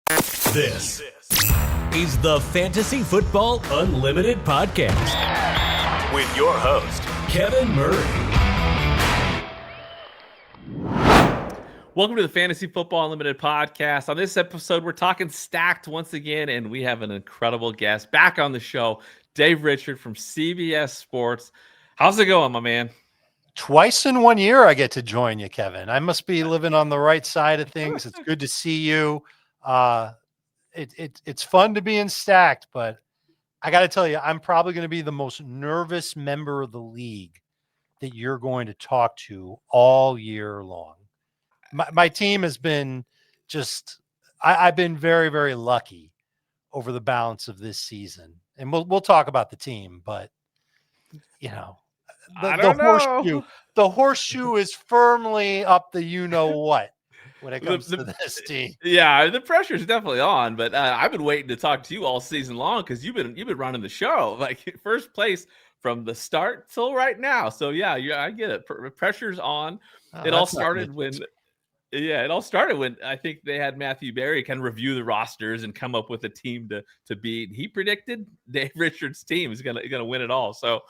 This is the Fantasy Football Unlimited podcast with your host, Kevin Murray. Welcome to the Fantasy Football Unlimited podcast. On this episode, we're talking stacked once again, and we have an incredible guest back on the show, Dave Richard from CBS Sports. How's it going, my man? Twice in 1 year I get to join you, Kevin. I must be living on the right side of things. It's good to see you. It's fun to be in stacked, but I got to tell you, I'm probably going to be the most nervous member of the league that you're going to talk to all year long. My team has been just I've been very, very lucky over the balance of this season. And we'll talk about the team, but you know, the horseshoe is firmly up the what when it comes to this team. Yeah, the pressure's definitely on, but I've been waiting to talk to you all season long because you've been running the show, like first place from the start till right now. So yeah, I get it. Pressure's on. It all started when I think they had Matthew Berry kind of review the rosters and come up with a team to beat. He predicted Dave Richards' team is gonna win it all. So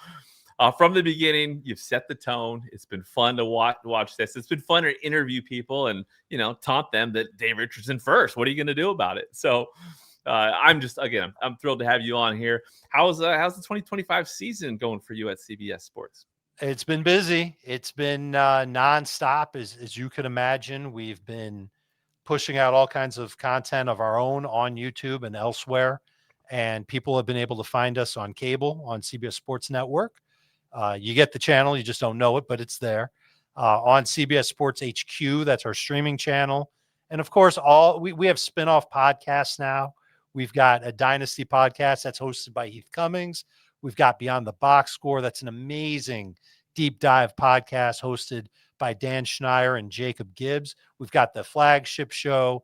from the beginning, you've set the tone. It's been fun to watch this. It's been fun to interview people and taunt them that Dave Richards in first. What are you going to do about it? So I'm thrilled to have you on here. How's the 2025 season going for you at CBS Sports? It's been busy. It's been nonstop, as you can imagine. We've been pushing out all kinds of content of our own on YouTube and elsewhere, and people have been able to find us on cable on CBS Sports Network. You get the channel, you just don't know it, but it's there. On CBS Sports HQ, that's our streaming channel. And of course, we have spin-off podcasts now. We've got a Dynasty podcast that's hosted by Heath Cummings. We've got Beyond the Box Score. That's an amazing deep dive podcast hosted by Dan Schneier and Jacob Gibbs. We've got the flagship show.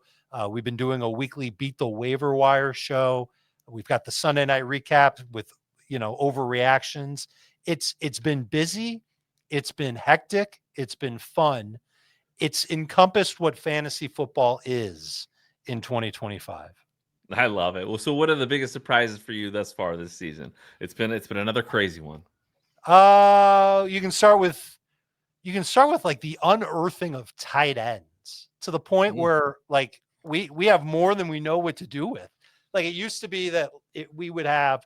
We've been doing a weekly Beat the Waiver Wire show. We've got the Sunday night recap with, overreactions. It's been busy. It's been hectic. It's been fun. It's encompassed what fantasy football is in 2025. I love it. Well, so what are the biggest surprises for you thus far this season? It's been another crazy one. You can start with like the unearthing of tight ends to the point where like we have more than we know what to do with. Like it used to be that we would have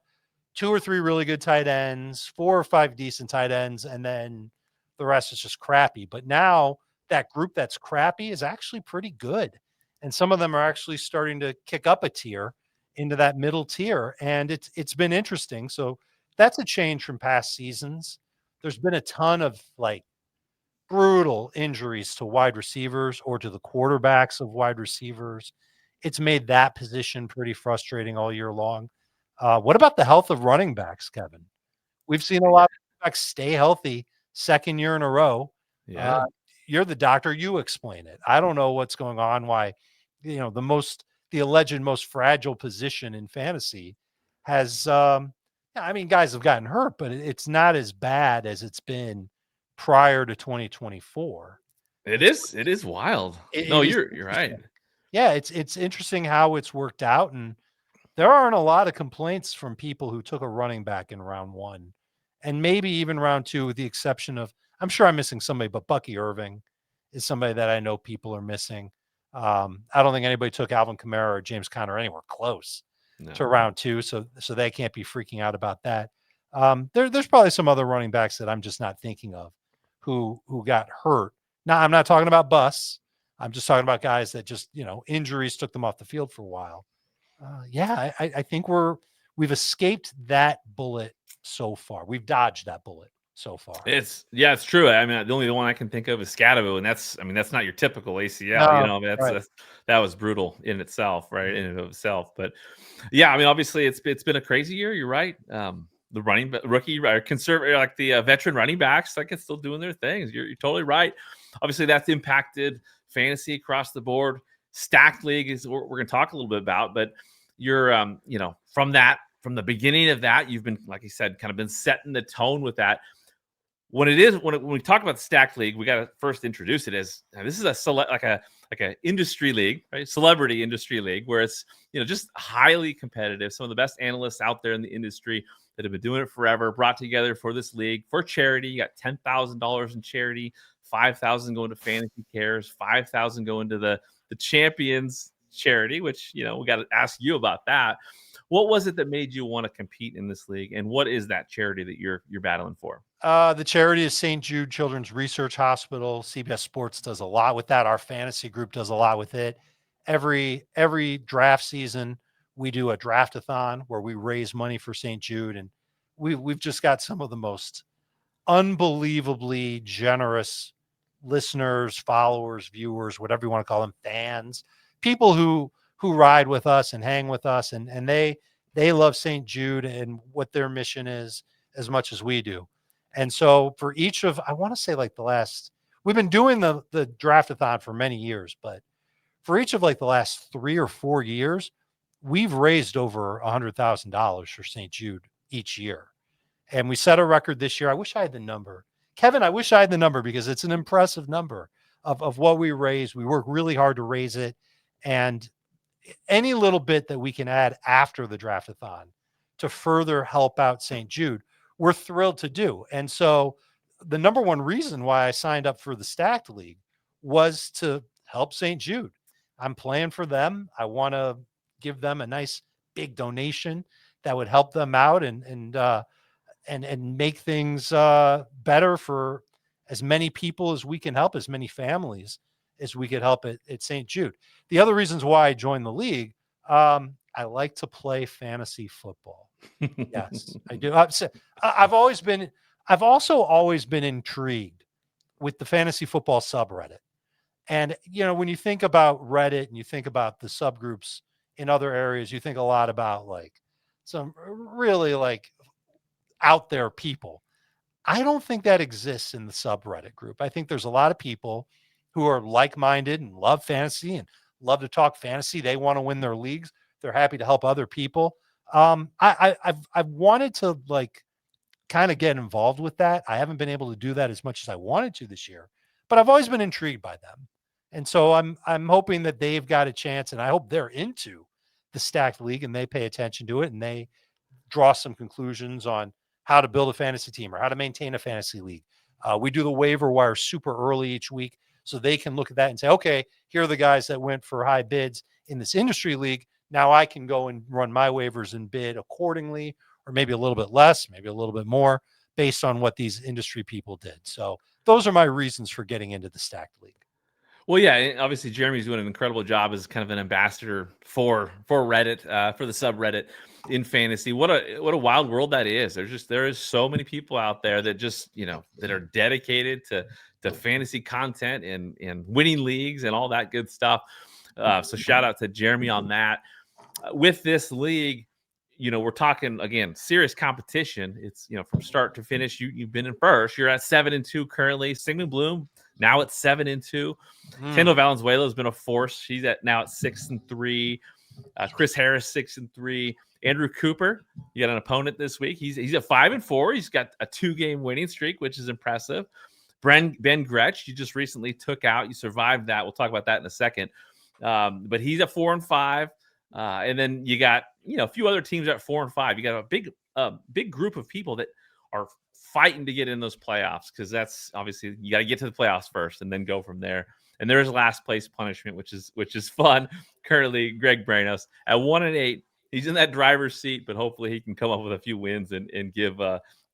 2 or 3 really good tight ends, 4 or 5 decent tight ends, and then the rest is just crappy. But now that group that's crappy is actually pretty good. And some of them are actually starting to kick up a tier into that middle tier. And it's been interesting. So that's a change from past seasons. There's been a ton of like brutal injuries to wide receivers or to the quarterbacks of wide receivers. It's made that position pretty frustrating all year long. What about the health of running backs, Kevin? We've seen a lot of running backs stay healthy second year in a row. Yeah. You're the doctor. You explain it. I don't know what's going on. Why, the alleged most fragile position in fantasy has, guys have gotten hurt, but it's not as bad as it's been prior to 2024. It is wild. You're right. Yeah, it's interesting how it's worked out, and there aren't a lot of complaints from people who took a running back in round 1 and maybe even round 2, with the exception of, I'm sure I'm missing somebody, but Bucky Irving is somebody that I know people are missing. I don't think anybody took Alvin Kamara or James Conner anywhere close to round 2. So they can't be freaking out about that. There's probably some other running backs that I'm just not thinking of who got hurt. Now, I'm not talking about busts. I'm just talking about guys that just, injuries took them off the field for a while. I think we've escaped that bullet so far. We've dodged that bullet so far. It's true. I mean, the only one I can think of is Scadaboo, and that's not your typical ACL. Right. That was brutal in itself, right? In and of itself. But yeah, I mean, obviously it's been a crazy year. You're right. The rookie conservative, like the veteran running backs, like it's still doing their things. You're totally right. Obviously, that's impacted fantasy across the board. Stacked league is what we're going to talk a little bit about, but you're, from the beginning of that, you've been, like you said, kind of been setting the tone with that. when we talk about the stacked league, we got to first introduce it as this is like a industry league, right? Celebrity industry league, where it's just highly competitive. Some of the best analysts out there in the industry that have been doing it forever, brought together for this league for charity. You got $10,000 in charity, 5,000 going to Fantasy Cares, 5,000 going to the champions charity, which we got to ask you about that. What was it that made you want to compete in this league, and what is that charity that you're battling for? The charity is St. Jude Children's Research Hospital. CBS Sports does a lot with that. Our fantasy group does a lot with it. Every draft season, we do a draft-a-thon where we raise money for St. Jude, and we've just got some of the most unbelievably generous listeners, followers, viewers, whatever you want to call them, fans, people who ride with us and hang with us, and they love St. Jude and what their mission is as much as we do. And so for each of, I want to say like we've been doing the draft-a-thon for many years, but for each of like the last 3 or 4 years, we've raised over $100,000 for St. Jude each year. And we set a record this year. I wish I had the number. Kevin, I wish I had the number because it's an impressive number of what we raised. We work really hard to raise it. And any little bit that we can add after the draft-a-thon to further help out St. Jude, we're thrilled to do. And so the number one reason why I signed up for the Stacked League was to help St. Jude. I'm playing for them. I want to give them a nice big donation that would help them out and make things better for as many people as we can help, as many families as we could help at St. Jude. The other reasons why I joined the league, I like to play fantasy football. Yes, I do. I've also always been intrigued with the fantasy football subreddit. And, when you think about Reddit and you think about the subgroups in other areas, you think a lot about like some really like out there people. I don't think that exists in the subreddit group. I think there's a lot of people who are like-minded and love fantasy and love to talk fantasy. They want to win their leagues. They're happy to help other people. I've wanted to like kind of get involved with that. I haven't been able to do that as much as I wanted to this year, but I've always been intrigued by them. And so I'm hoping that they've got a chance, and I hope they're into the Stacked League and they pay attention to it and they draw some conclusions on how to build a fantasy team or how to maintain a fantasy league. We do the waiver wire super early each week so they can look at that and say, okay, here are the guys that went for high bids in this industry league. Now I can go and run my waivers and bid accordingly, or maybe a little bit less, maybe a little bit more based on what these industry people did. So those are my reasons for getting into the Stacked League. Well, yeah, obviously Jeremy's doing an incredible job as kind of an ambassador for Reddit, for the subreddit in fantasy. What a wild world that is. There is so many people out there that just, that are dedicated to fantasy content and winning leagues and all that good stuff. So shout out to Jeremy on that. With this league, we're talking again, serious competition. It's, from start to finish, you've been in first. You're at 7-2 currently. Sigmund Bloom now at 7-2. Kendall Valenzuela has been a force. She's now at 6-3. Chris Harris 6-3. Andrew Cooper, you got an opponent this week. He's at 5-4. He's got a 2-game winning streak, which is impressive. Ben Gretch, you just recently took out. You survived that. We'll talk about that in a second. But he's at 4-5. And then you got, a few other teams at 4-5. You got a big group of people that are fighting to get in those playoffs, because that's obviously you got to get to the playoffs first and then go from there. And there's last place punishment, which is fun. Currently, Greg Branos at 1-8. He's in that driver's seat, but hopefully he can come up with a few wins and give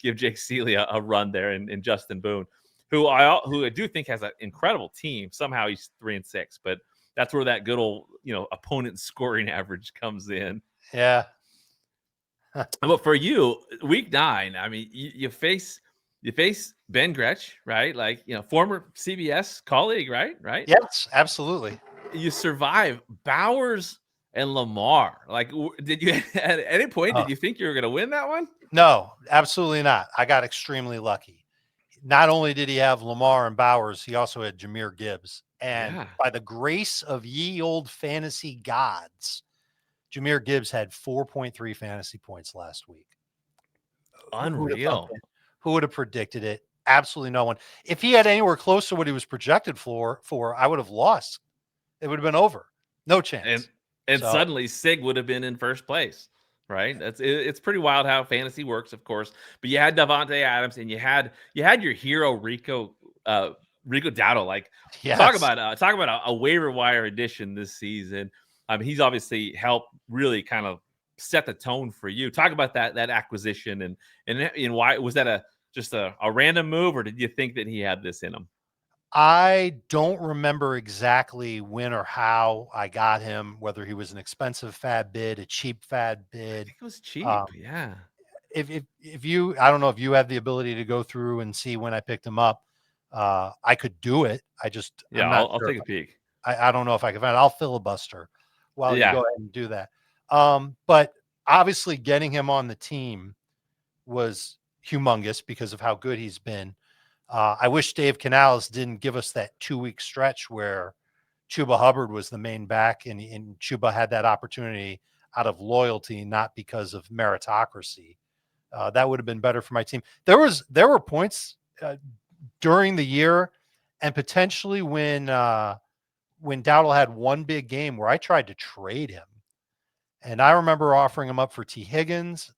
Jake Celia a run there, and Justin Boone, who I do think has an incredible team. Somehow he's 3-6, but that's where that good old opponent scoring average comes in. Yeah. But for you, week 9, I mean, you face Ben Gretch, right? Like, former CBS colleague, right? Yes, absolutely. You survive Bowers and Lamar. Like, did you at any point did you think you were going to win that one? No, absolutely not. I got extremely lucky. Not only did he have Lamar and Bowers, he also had Jahmyr Gibbs. And by the grace of ye old fantasy gods, Jahmyr Gibbs had 4.3 fantasy points last week. Unreal. Who would have predicted it? Absolutely no one. If he had anywhere close to what he was projected for, I would have lost. It would have been over. No And chance. and So suddenly Sig would have been in first place, right? It's pretty wild how fantasy works, of course. But you had Davante Adams and you had your hero Rico Dowdle. Like yes, talk about a waiver wire addition this season. He's obviously helped really kind of set the tone for you. Talk about that acquisition and why was that just a random move, or did you think that he had this in him? I don't remember exactly when or how I got him, whether he was an expensive fad bid, a cheap fad I bid. think it was cheap. Um, Yeah. if you, I don't know if you have the ability to go through and see when I picked him up. I could do it. Yeah, I'm not I'll sure. take a peek. I don't know if I can find it. I'll filibuster while you go Yeah. ahead and do that. But obviously getting him on the team was humongous because of how good he's been. I wish Dave Canales didn't give us that 2-week stretch where Chuba Hubbard was the main back and Chuba had that opportunity out of loyalty, not because of meritocracy. That would have been better for my team. There were points during the year and potentially when Dowdle had one big game where I tried to trade him. And I remember offering him up for T. Higgins.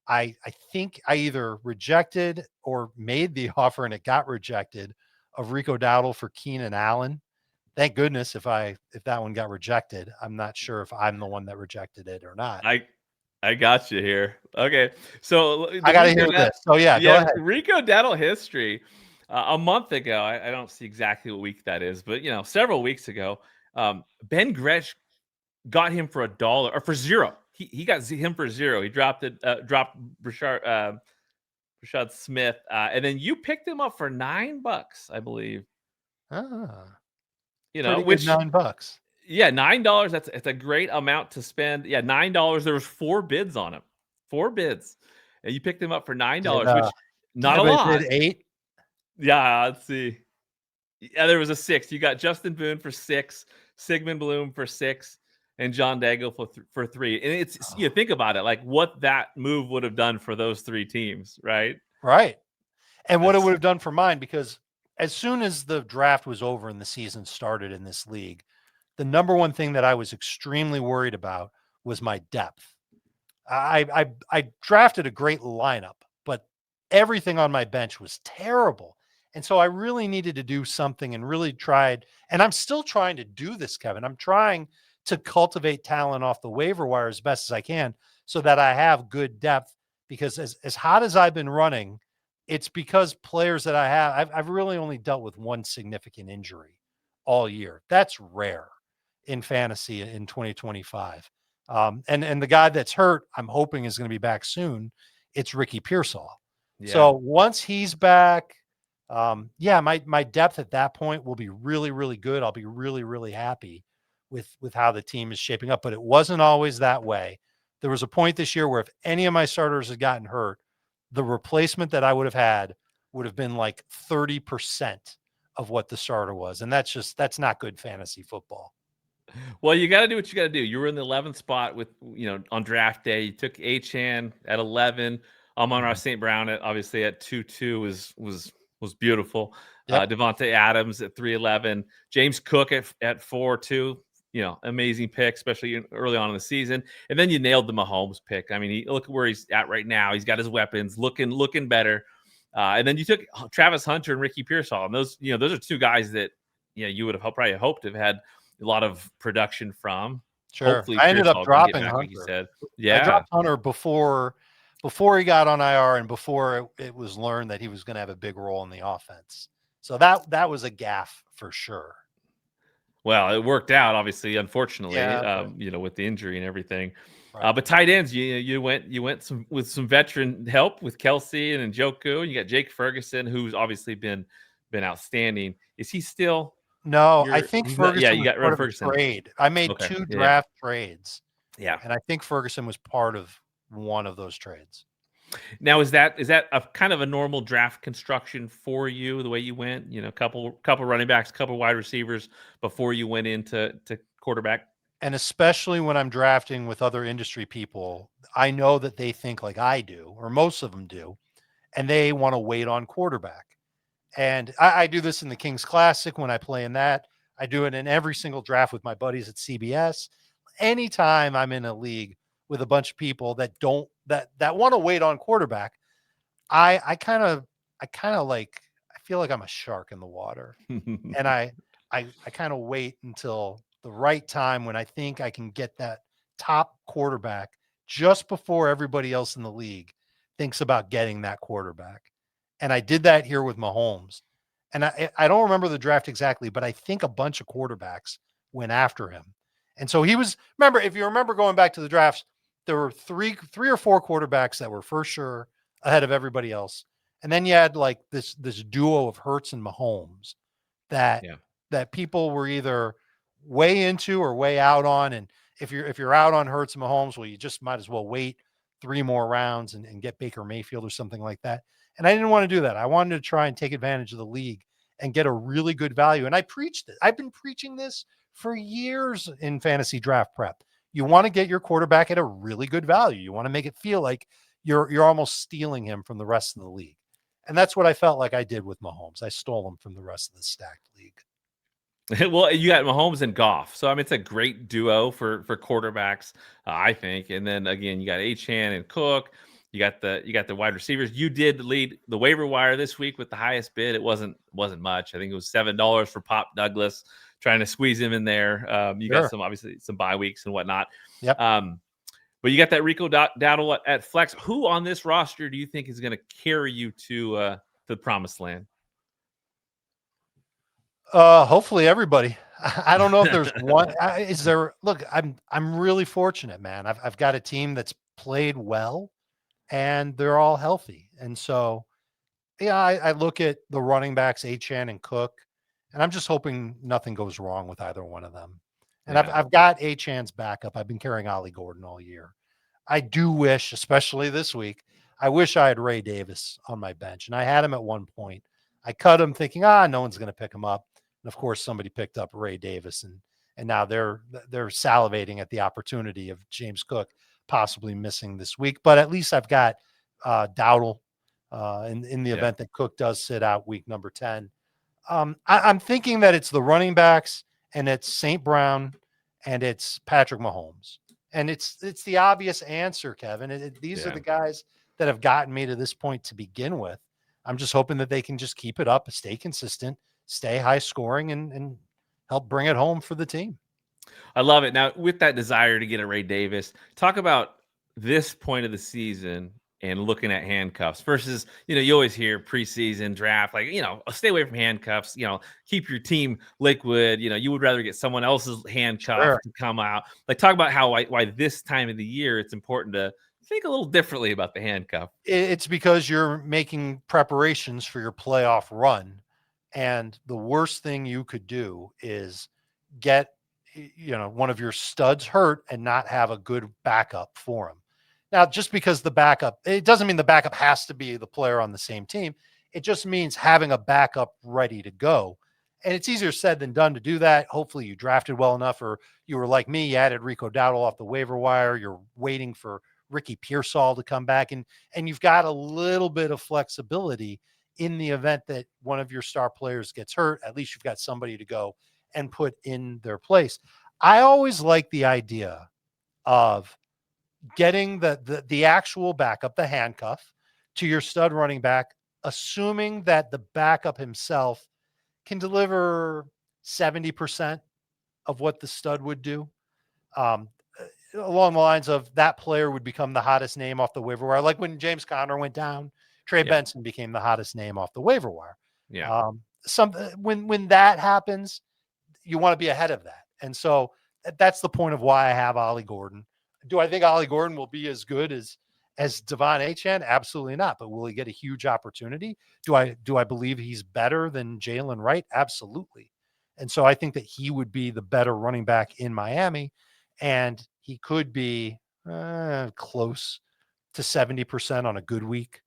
I think I either rejected or made the offer and it got rejected of Rico Dowdle for Keenan Allen. Thank goodness if that one got rejected. I'm not sure if I'm the one that rejected it or not. I I got you here. Okay. So I the got to hear this. So yeah, go ahead. Rico Dental history. A month ago, I don't see exactly what week that is, but several weeks ago, Ben Gretch got him for $1 or for zero. He got him for zero. He dropped Rashad Smith, and then you picked him up for $9, I believe. Ah, You know, pretty good which $9. Yeah, $9. It's a great amount to spend. Yeah, $9. There was 4 bids on him, 4 bids, and you picked him up for Did $9, which not a anybody bid lot. 8? Yeah, let's see. Yeah, there was a 6. You got Justin Boone for 6, Sigmund Bloom for 6, and John Daigle for 3. And Oh, think about it, like what that move would have done for those 3 teams, right? right. And what it would That's have done for mine, because as soon as the draft was over and the season started in this league, the number one thing that I was extremely worried about was my depth. I drafted a great lineup, but everything on my bench was terrible. And so I really needed to do something and really tried. And I'm still trying to do this, Kevin. I'm trying to cultivate talent off the waiver wire as best as I can so that I have good depth. Because as hot as I've been running, it's because players that I have, I've really only dealt with one significant injury all year. That's rare in fantasy in 2025. And the guy that's hurt, I'm hoping is going to be back soon. It's Ricky Pearsall. yeah. So once he's back, yeah, my depth at that point will be really, really good. I'll be really, really happy with how the team is shaping up. But it wasn't always that way. There was a point this year where if any of my starters had gotten hurt, the replacement that I would have had would have been like 30% of what the starter was. And that's not good fantasy football. Well, you got to do what you got to do. You were in the 11th spot with, on draft day. You took Achan at 11. Amon-Ra Mhm. St. Brown at obviously at 2-2 was beautiful. Yep. Devontae Adams at 311. James Cook at 4-2. Amazing pick, especially early on in the season. And then you nailed the Mahomes pick. I mean, look where he's at right now. He's got his weapons, looking better. And then you took Travis Hunter and Ricky Pearsall, and those are 2 guys that you would have probably hoped to have had a lot of production from. Sure. Hopefully, I ended up Pearsall can get dropping back, like you Hunter. said. I Yeah. dropped Hunter before he got on IR and before it was learned that he was going to have a big role in the offense. So that was a gaffe for sure. Well, it worked out, obviously, unfortunately, Yeah, but with the injury and everything. right. But tight ends, you went with some veteran help with Kelsey and Njoku, and you got Jake Ferguson, who's obviously been outstanding. Is he still No, I think he's not? Yeah, Ferguson you was got rid part of of a Ferguson. trade. I made Okay. 2 Yeah. draft trades, Yeah. and I think Ferguson was part of one of those trades. Now, is that a kind of a normal draft construction for you, the way you went? Couple running backs, couple wide receivers before you went into quarterback. And especially when I'm drafting with other industry people, I know that they think like I do, or most of them do, and they want to wait on quarterback. And I do this in the Kings Classic when I play in that. I do it in every single draft with my buddies at CBS. Anytime I'm in a league with a bunch of people that don't that want to wait on quarterback, I kind of like I feel like I'm a shark in the water, and I kind of wait until the right time when I think I can get that top quarterback just before everybody else in the league thinks about getting that quarterback. And I did that here with Mahomes. And I don't remember the draft exactly, but I think a bunch of quarterbacks went after him. And so he was, remember, if you remember going back to the drafts, there were three or four quarterbacks that were for sure ahead of everybody else. And then you had like this duo of Hurts and Mahomes that Yeah. that people were either way into or way out on. And if you're out on Hurts and Mahomes, well, you just might as well wait 3 more rounds and get Baker Mayfield or something like that. And I didn't want to do that. I wanted to try and take advantage of the league and get a really good value. And I preached it. I've been preaching this for years in fantasy draft prep. You want to get your quarterback at a really good value. You want to make it feel like you're almost stealing him from the rest of the league. And that's what I felt like I did with Mahomes. I stole him from the rest of the stacked league. Well, you got Mahomes and Goff, so I mean it's a great duo for quarterbacks, I think. And then again, you got Achane and Cook. You got the wide receivers. You did lead the waiver wire this week with the highest bid. It wasn't much. I think it was $7 for Pop Douglas, trying to squeeze him in there. You got obviously some bye weeks and whatnot. Yep. But you got that Rico Dowdle at flex. Who on this roster do you think is going to carry you to the promised land? Hopefully everybody. I don't know if there's one. Is there? Look, I'm really fortunate, man. I've got a team that's played well, and they're all healthy. And so, yeah, I look at the running backs, Achane and Cook, and I'm just hoping nothing goes wrong with either one of them. And Yeah. I've got Achane's backup. I've been carrying Ollie Gordon all year. I do wish, especially this week, I wish I had Ray Davis on my bench, and I had him at one point. I cut him thinking, no one's going to pick him up. And of course, somebody picked up Ray Davis, and now they're salivating at the opportunity of James Cook possibly missing this week. But at least I've got Dowdle in the event that Cook does sit out week number 10. I'm thinking that it's the running backs, and it's St. Brown, and it's Patrick Mahomes. And it's the obvious answer, Kevin. These are the guys that have gotten me to this point to begin with. I'm just hoping that they can just keep it up, stay consistent, stay high scoring, and help bring it home for the team. I love it. Now, with that desire to get a Ray Davis, talk about this point of the season and looking at handcuffs versus, you always hear preseason draft, like, stay away from handcuffs, keep your team liquid. You would rather get someone else's handcuff to come out. Like, talk about why this time of the year, it's important to think a little differently about the handcuff. It's because you're making preparations for your playoff run. And the worst thing you could do is get, one of your studs hurt and not have a good backup for him. Now, just because the backup, it doesn't mean the backup has to be the player on the same team. It just means having a backup ready to go. And it's easier said than done to do that. Hopefully you drafted well enough, or you were like me, you added Rico Dowdle off the waiver wire. You're waiting for Ricky Pearsall to come back, and you've got a little bit of flexibility in the event that one of your star players gets hurt. At least you've got somebody to go and put in their place. I always like the idea of getting the actual backup, the handcuff, to your stud running back, assuming that the backup himself can deliver 70% of what the stud would do. Along the lines of that player would become the hottest name off the waiver wire. Like when James Conner went down, Trey Benson became the hottest name off the waiver wire. Yeah. When that happens, you want to be ahead of that. And so that's the point of why I have Ollie Gordon. Do I think Ollie Gordon will be as good as Devon Achane? Absolutely not. But will he get a huge opportunity? Do I believe he's better than Jalen Wright? Absolutely. And so I think that he would be the better running back in Miami, and he could be close to 70% on a good week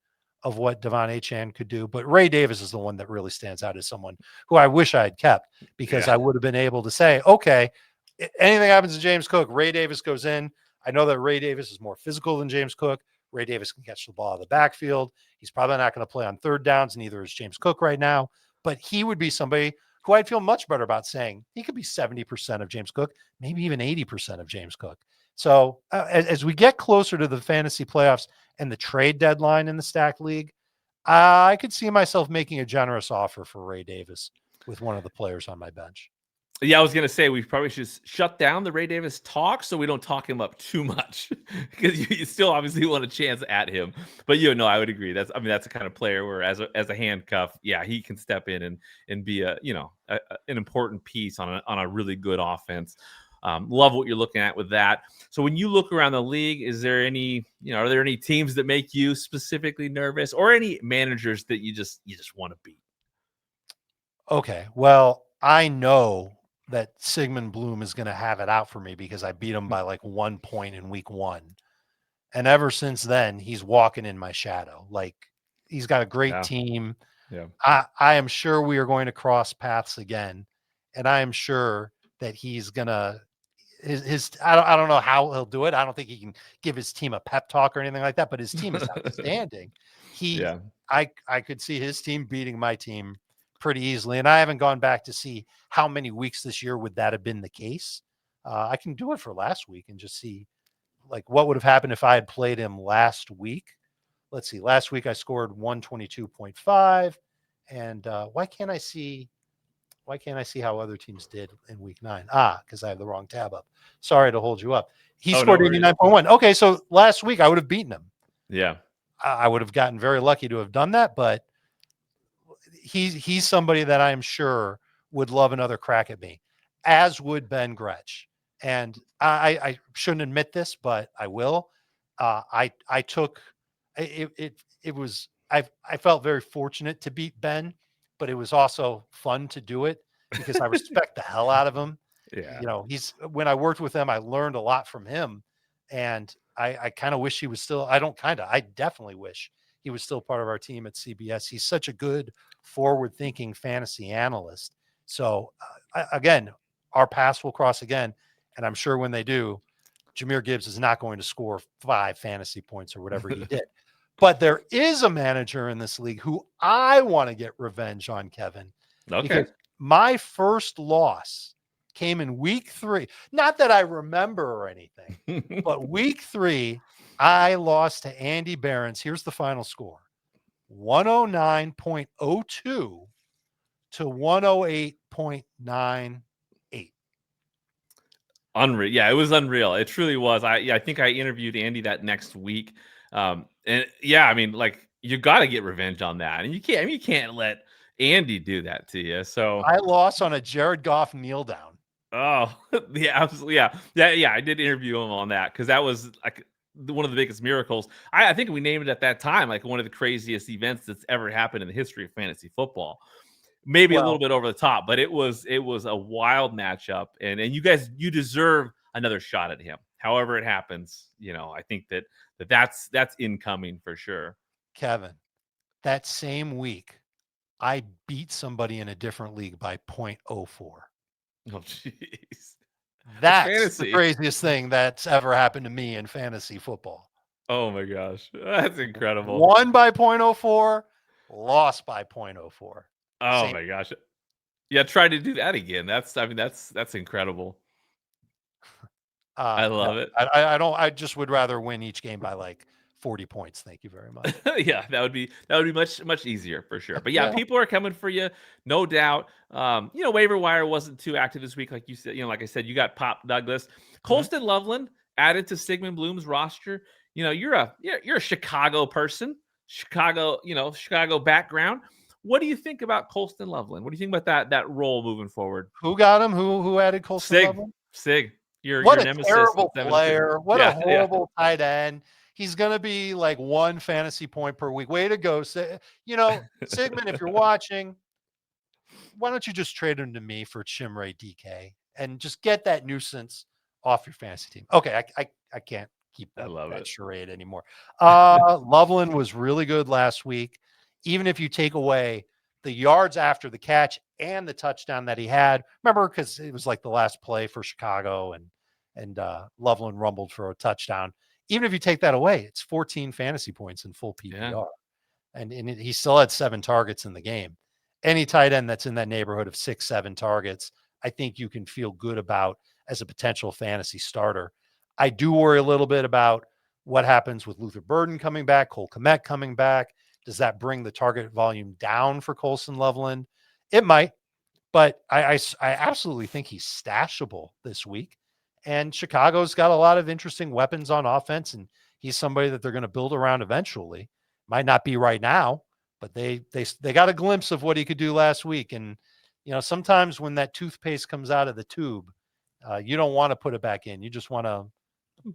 of what Devon Achane could do. But Ray Davis is the one that really stands out as someone who I wish I had kept, because I would have been able to say, okay, anything happens to James Cook, Ray Davis goes in. I know that Ray Davis is more physical than James Cook. Ray Davis can catch the ball out of the backfield. He's probably not going to play on third downs. Neither is James Cook right now. But he would be somebody who I'd feel much better about saying he could be 70% of James Cook, maybe even 80% of James Cook. So as we get closer to the fantasy playoffs and the trade deadline in the stack league, I could see myself making a generous offer for Ray Davis with one of the players on my bench. Yeah, I was gonna say we probably should shut down the Ray Davis talk so we don't talk him up too much because you still obviously want a chance at him. But I would agree. That's the kind of player where as a handcuff, yeah, he can step in and be an important piece on a really good offense. Love what you're looking at with that. So when you look around the league, is there are there any teams that make you specifically nervous, or any managers that you just want to beat? Okay, well, I know that Sigmund Bloom is going to have it out for me because I beat him by like 1 point in week 1. And ever since then, he's walking in my shadow. Like, he's got a great team. Yeah. I am sure we are going to cross paths again. And I am sure that he's going to I don't know how he'll do it. I don't think he can give his team a pep talk or anything like that, but his team is outstanding. I could see his team beating my team pretty easily. And I haven't gone back to see how many weeks this year would that have been the case. I can do it for last week and just see like what would have happened if I had played him last week. Let's see. Last week I scored 122.5. And why can't I see how other teams did in week 9? Because I have the wrong tab up. Sorry to hold you up. He scored 89.1. Okay, so last week I would have beaten him. Yeah. I would have gotten very lucky to have done that, but he's somebody that I'm sure would love another crack at me, as would Ben Gretch. And I shouldn't admit this, but I will. I took it. I felt very fortunate to beat Ben, but it was also fun to do it because I respect the hell out of him. Yeah. When I worked with him, I learned a lot from him, and I kind of wish he was still. I definitely wish he was still part of our team at CBS. He's such a good forward-thinking fantasy analyst. So again, our paths will cross again, and I'm sure when they do, Jahmyr Gibbs is not going to score 5 fantasy points or whatever he did. But there is a manager in this league who I want to get revenge on, Kevin. Okay. Because my first loss came in week 3. Not that I remember or anything, but week 3, I lost to Andy Behrens. Here's the final score: 109.02 to 108.98. Unreal. Yeah, it was unreal. It truly was. I think I interviewed Andy that next week. And yeah, I mean, like, you got to get revenge on that. And you can't let Andy do that to you. So I lost on a Jared Goff kneel down. Oh, yeah, absolutely. Yeah. I did interview him on that because that was like one of the biggest miracles. I think we named it at that time like one of the craziest events that's ever happened in the history of fantasy football. Maybe a little bit over the top, but it was a wild matchup, and you deserve another shot at him. However it happens, I think that's incoming for sure. Kevin, that same week, I beat somebody in a different league by 0.04. Oh, jeez. That's the craziest thing that's ever happened to me in fantasy football. Oh my gosh. That's incredible. Won by 0.04, lost by 0.04. Oh my gosh. Yeah, try to do that again. That's incredible. I love it. I just would rather win each game by like 40 points. Thank you very much. Yeah, that would be much easier for sure. But yeah, people are coming for you, no doubt. Waiver wire wasn't too active this week, like you said. Like I said, you got Pop Douglas, Colston Loveland added to Sigmund Bloom's roster. You're a Chicago person, Chicago background. What do you think about Colston Loveland? What do you think about that role moving forward? Who got him? Who added Colston Loveland? Sig. Your what a nemesis. Terrible player. What a horrible tight end. He's going to be like 1 fantasy point per week. Way to go. Sigmund, if you're watching, why don't you just trade him to me for Chimray DK and just get that nuisance off your fantasy team? Okay, I can't keep that charade anymore. Loveland was really good last week. Even if you take away the yards after the catch and the touchdown that he had, remember, because it was like the last play for Chicago and Loveland rumbled for a touchdown. even if you take that away, it's 14 fantasy points in full PPR. Yeah. And he still had 7 targets in the game. Any tight end that's in that neighborhood of 6, 7 targets, I think you can feel good about as a potential fantasy starter. I do worry a little bit about what happens with Luther Burden coming back, Cole Kmet coming back. Does that bring the target volume down for Colson Loveland? It might, but I absolutely think he's stashable this week. And Chicago's got a lot of interesting weapons on offense, and he's somebody that they're going to build around eventually. Might not be right now, but they got a glimpse of what he could do last week. And sometimes when that toothpaste comes out of the tube, you don't want to put it back in. You just want to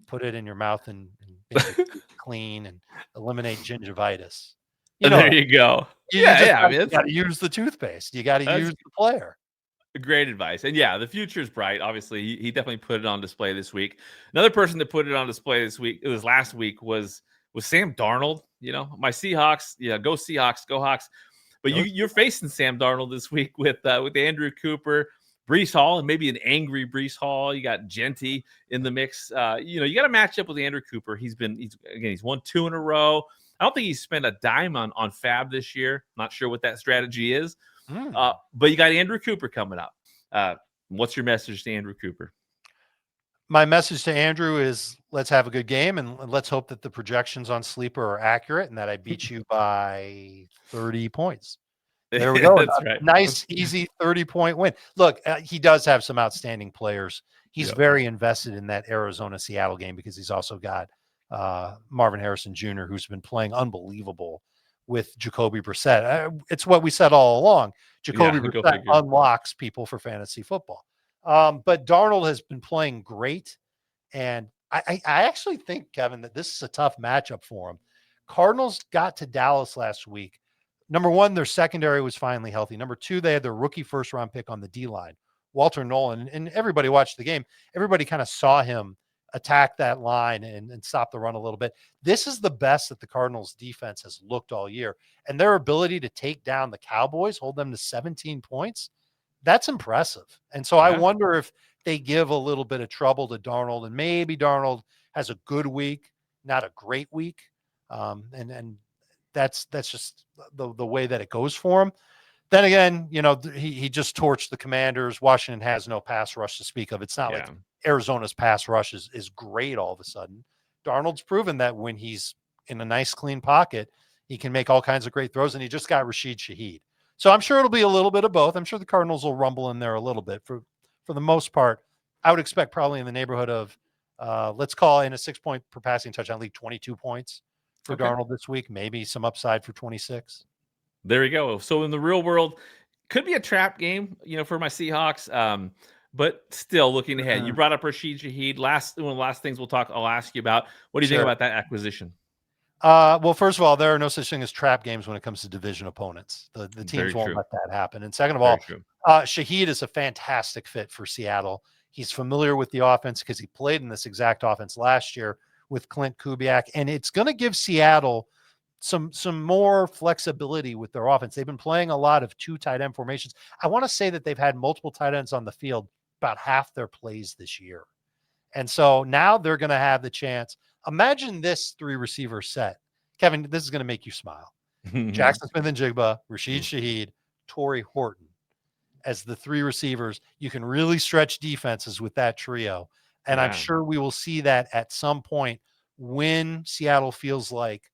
put it in your mouth and make it clean and eliminate gingivitis. There you go. You got to use the toothpaste. You got to use the player. Great advice. And yeah, the future is bright. Obviously, he definitely put it on display this week. Another person that put it on display this week, it was last week, was Sam Darnold. My Seahawks. Yeah, go Seahawks, go Hawks. But you're facing Sam Darnold this week with Andrew Cooper, Breece Hall, and maybe an angry Breece Hall. You got Genty in the mix. You got to match up with Andrew Cooper. He's won 2 in a row. I don't think he's spent a dime on Fab this year. Not sure what that strategy is. But you got Andrew Cooper coming up. What's your message to Andrew Cooper? My message to Andrew is let's have a good game and let's hope that the projections on Sleeper are accurate and that I beat you by 30 points. There we go. That's right. Nice, easy 30-point win. Look, he does have some outstanding players. He's very invested in that Arizona-Seattle game because he's also got Marvin Harrison Jr., who's been playing unbelievable with Jacoby Brissett. It's what we said all along. Jacoby Brissett unlocks people for fantasy football. But Darnold has been playing great. And I actually think, Kevin, that this is a tough matchup for him. Cardinals got to Dallas last week. Number one, their secondary was finally healthy. Number two, they had their rookie first-round pick on the D-line, Walter Nolan. And everybody watched the game. Everybody kind of saw him attack that line and stop the run a little bit. This is the best that the Cardinals defense has looked all year. And their ability to take down the Cowboys, hold them to 17 points, that's impressive. And so I wonder if they give a little bit of trouble to Darnold, and maybe Darnold has a good week, not a great week. And that's just the way that it goes for him. Then again, he just torched the Commanders. Washington has no pass rush to speak of. It's not like Arizona's pass rush is great all of a sudden. Darnold's proven that when he's in a nice, clean pocket, he can make all kinds of great throws, and he just got Rashid Shaheed. So I'm sure it'll be a little bit of both. I'm sure the Cardinals will rumble in there a little bit. For the most part, I would expect probably in the neighborhood of, let's call in a 6-point per passing touchdown league, 22 points for Darnold this week, maybe some upside for 26. There you go. So in the real world, could be a trap game, for my Seahawks. But still looking ahead, you brought up Rashid Shaheed. One of the last things I'll ask you about. What do you think about that acquisition? Well, first of all, there are no such thing as trap games when it comes to division opponents. The teams won't let that happen. And second of all, Shaheed is a fantastic fit for Seattle. He's familiar with the offense because he played in this exact offense last year with Clint Kubiak, and it's going to give Seattle some more flexibility with their offense. They've been playing a lot of 2 tight end formations. I want to say that they've had multiple tight ends on the field about half their plays this year. And so now they're going to have the chance. Imagine this 3 receiver set. Kevin, this is going to make you smile. Jackson Smith-Njigba, Rashid Shaheed, Torrey Horton as the 3 receivers. You can really stretch defenses with that trio. And I'm sure we will see that at some point when Seattle feels like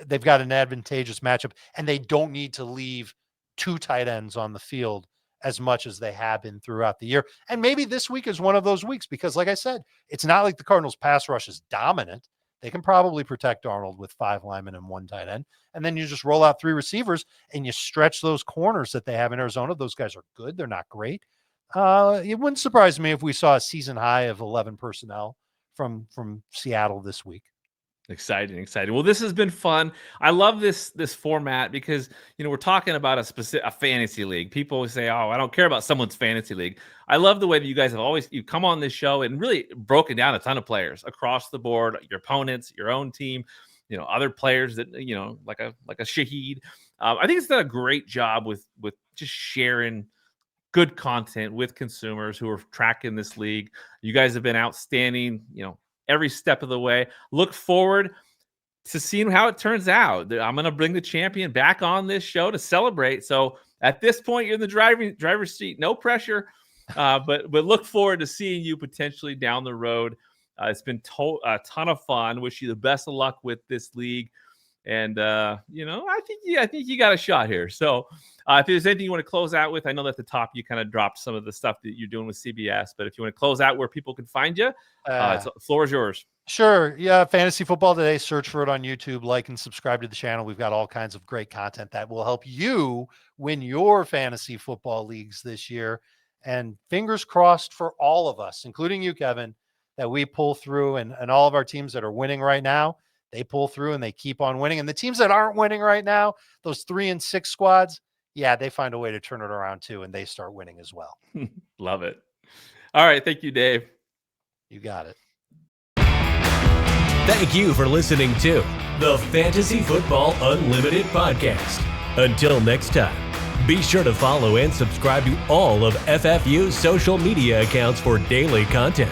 they've got an advantageous matchup and they don't need to leave 2 tight ends on the field as much as they have been throughout the year. And maybe this week is one of those weeks because, like I said, it's not like the Cardinals pass rush is dominant. They can probably protect Darnold with 5 linemen and 1 tight end. And then you just roll out 3 receivers and you stretch those corners that they have in Arizona. Those guys are good. They're not great. It wouldn't surprise me if we saw a season high of 11 personnel from Seattle this week. Exciting. Well, this has been fun. I love this format because, we're talking about a fantasy league. People always say, oh, I don't care about someone's fantasy league. I love the way that you guys have you come on this show and really broken down a ton of players across the board, your opponents, your own team, other players that, like a Shaheed. I think it's done a great job with just sharing good content with consumers who are tracking this league. You guys have been outstanding, every step of the way. Look forward to seeing how it turns out. I'm going to bring the champion back on this show to celebrate. So at this point, you're in the driver's seat. No pressure, but look forward to seeing you potentially down the road. It's been a ton of fun. Wish you the best of luck with this league. And, I think you got a shot here. So if there's anything you want to close out with, I know that at the top you kind of dropped some of the stuff that you're doing with CBS, but if you want to close out where people can find you, the floor is yours. Sure. Yeah. Fantasy Football Today. Search for it on YouTube. Like and subscribe to the channel. We've got all kinds of great content that will help you win your fantasy football leagues this year. And fingers crossed for all of us, including you, Kevin, that we pull through and all of our teams that are winning right now, they pull through and they keep on winning. And the teams that aren't winning right now, those 3-6 squads, yeah, they find a way to turn it around too, and they start winning as well. Love it. All right. Thank you, Dave. You got it. Thank you for listening to the Fantasy Football Unlimited podcast. Until next time, be sure to follow and subscribe to all of FFU's social media accounts for daily content.